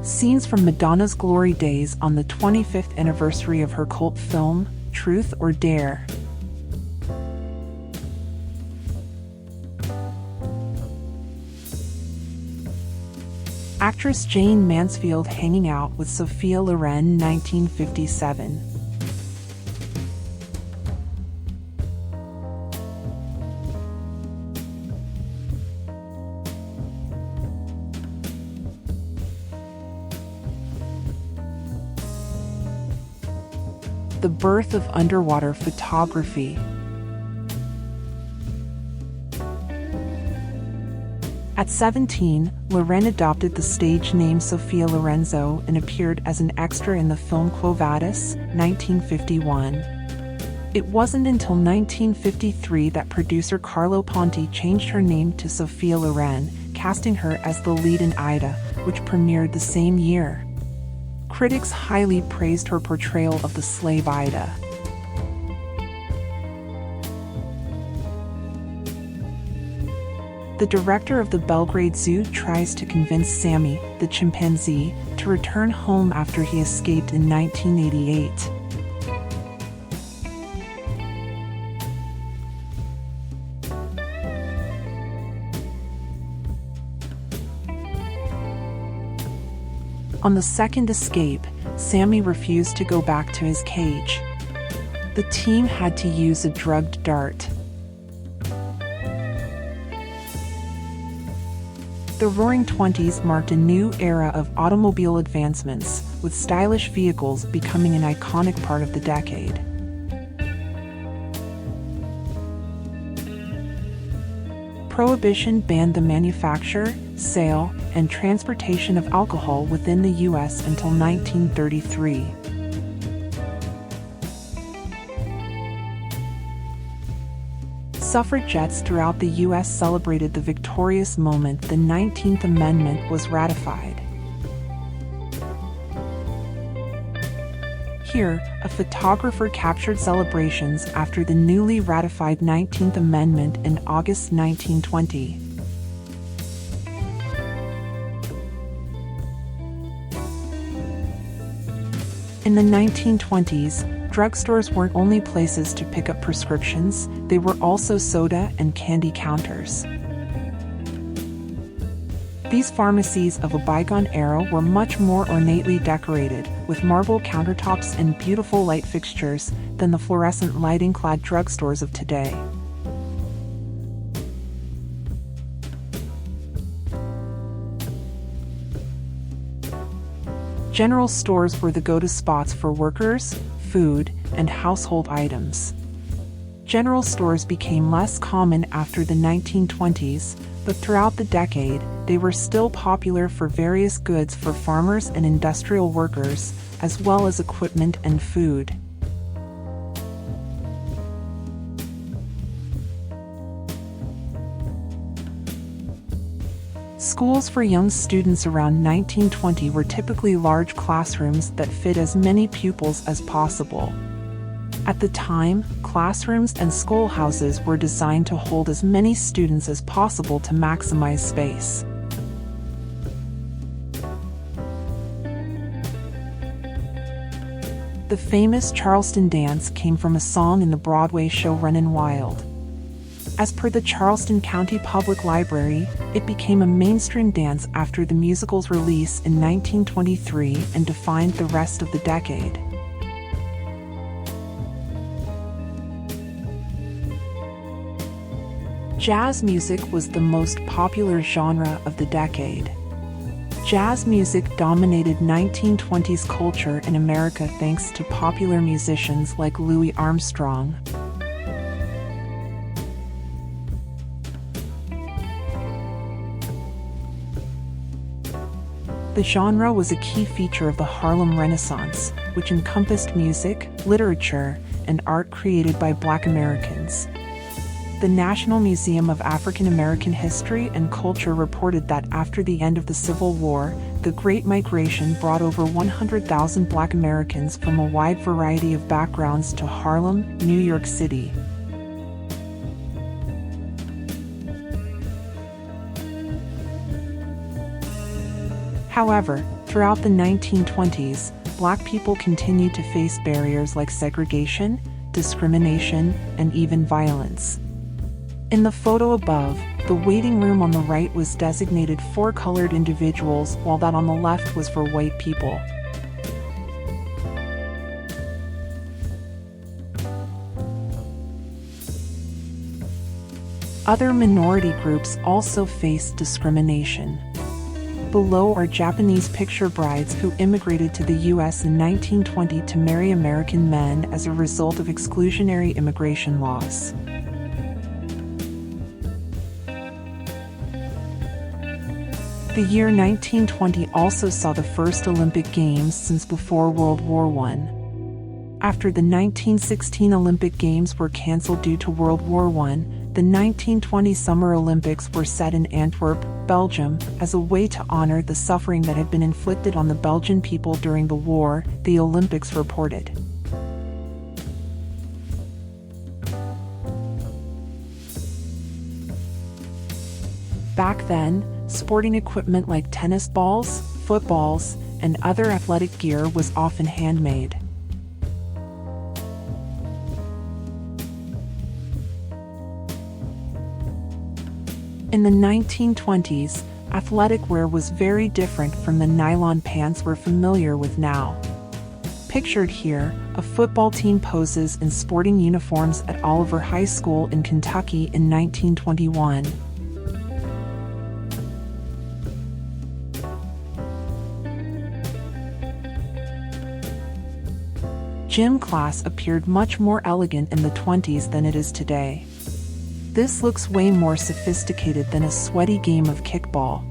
Scenes from Madonna's glory days on the 25th anniversary of her cult film, Truth or Dare. Actress Jane Mansfield hanging out with Sophia Loren, 1957. The birth of underwater photography. At 17, Loren adopted the stage name Sophia Lorenzo and appeared as an extra in the film Quo Vadis, 1951. It wasn't until 1953 that producer Carlo Ponti changed her name to Sophia Loren, casting her as the lead in Ida, which premiered the same year. Critics highly praised her portrayal of the slave Ida. The director of the Belgrade Zoo tries to convince Sammy, the chimpanzee, to return home after he escaped in 1988. On the second escape, Sammy refused to go back to his cage. The team had to use a drugged dart. The Roaring Twenties marked a new era of automobile advancements, with stylish vehicles becoming an iconic part of the decade. Prohibition banned the manufacture, sale, and transportation of alcohol within the U.S. until 1933. Suffragettes throughout the U.S. celebrated the victorious moment the 19th Amendment was ratified. Here, a photographer captured celebrations after the newly ratified 19th Amendment in August 1920. In the 1920s, drugstores weren't only places to pick up prescriptions, they were also soda and candy counters. These pharmacies of a bygone era were much more ornately decorated, with marble countertops and beautiful light fixtures, than the fluorescent lighting-clad drugstores of today. General stores were the go-to spots for workers, food, and household items. General stores became less common after the 1920s, but throughout the decade, they were still popular for various goods for farmers and industrial workers, as well as equipment and food. Schools for young students around 1920 were typically large classrooms that fit as many pupils as possible. At the time, classrooms and schoolhouses were designed to hold as many students as possible to maximize space. The famous Charleston dance came from a song in the Broadway show Runnin' Wild. As per the Charleston County Public Library, it became a mainstream dance after the musical's release in 1923 and defined the rest of the decade. Jazz music was the most popular genre of the decade. Jazz music dominated 1920s culture in America thanks to popular musicians like Louis Armstrong. The genre was a key feature of the Harlem Renaissance, which encompassed music, literature, and art created by Black Americans. The National Museum of African American History and Culture reported that after the end of the Civil War, the Great Migration brought over 100,000 Black Americans from a wide variety of backgrounds to Harlem, New York City. However, Throughout the 1920s, Black people continued to face barriers like segregation, discrimination, and even violence. In the photo above, the waiting room on the right was designated for colored individuals, while that on the left was for white people. Other minority groups also faced discrimination. Below are Japanese picture brides who immigrated to the U.S. in 1920 to marry American men as a result of exclusionary immigration laws. The year 1920 also saw the first Olympic Games since before World War I. After the 1916 Olympic Games were cancelled due to World War I, the 1920 Summer Olympics were set in Antwerp, Belgium, as a way to honor the suffering that had been inflicted on the Belgian people during the war, the Olympics reported. Back then, sporting equipment like tennis balls, footballs, and other athletic gear was often handmade. In the 1920s, athletic wear was very different from the nylon pants we're familiar with now. Pictured here, a football team poses in sporting uniforms at Oliver High School in Kentucky in 1921. Gym class appeared much more elegant in the 20s than it is today. This looks way more sophisticated than a sweaty game of kickball.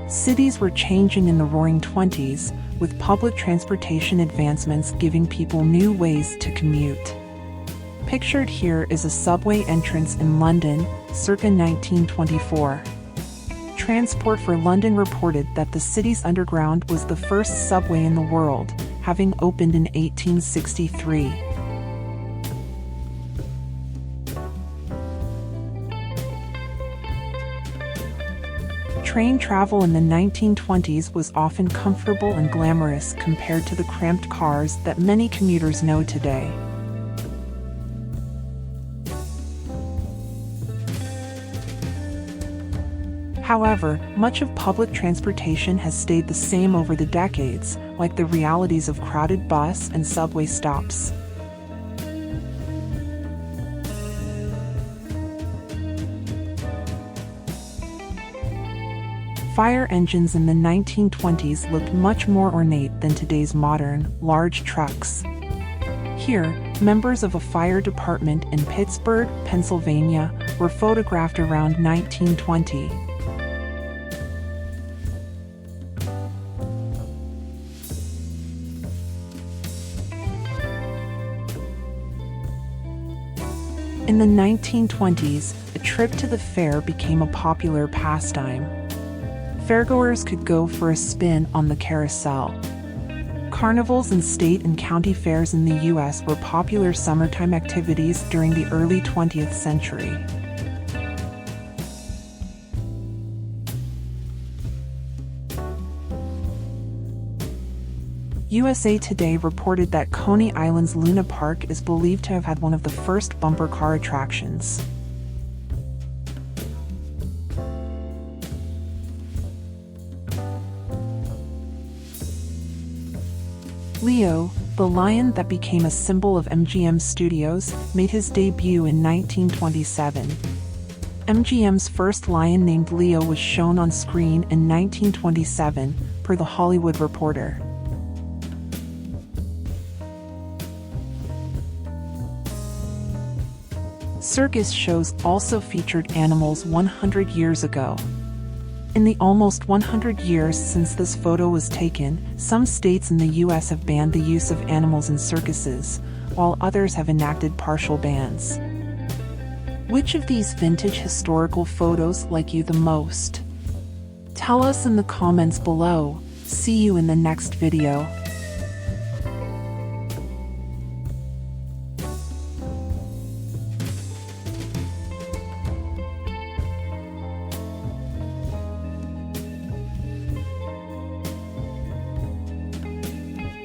Cities were changing in the Roaring '20s, with public transportation advancements giving people new ways to commute. Pictured here is a subway entrance in London, circa 1924. Transport for London reported that the city's underground was the first subway in the world, having opened in 1863. Train travel in the 1920s was often comfortable and glamorous compared to the cramped cars that many commuters know today. However, much of public transportation has stayed the same over the decades, like the realities of crowded bus and subway stops. Fire engines in the 1920s looked much more ornate than today's modern, large trucks. Here, members of a fire department in Pittsburgh, Pennsylvania, were photographed around 1920. In the 1920s, a trip to the fair became a popular pastime. Fairgoers could go for a spin on the carousel. Carnivals and state and county fairs in the U.S. were popular summertime activities during the early 20th century. USA Today reported that Coney Island's Luna Park is believed to have had one of the first bumper car attractions. Leo, the lion that became a symbol of MGM Studios, made his debut in 1927. MGM's first lion named Leo was shown on screen in 1927, per The Hollywood Reporter. Circus shows also featured animals 100 years ago. In the almost 100 years since this photo was taken, some states in the U.S. have banned the use of animals in circuses, while others have enacted partial bans. Which of these vintage historical photos like you the most? Tell us in the comments below. See you in the next video.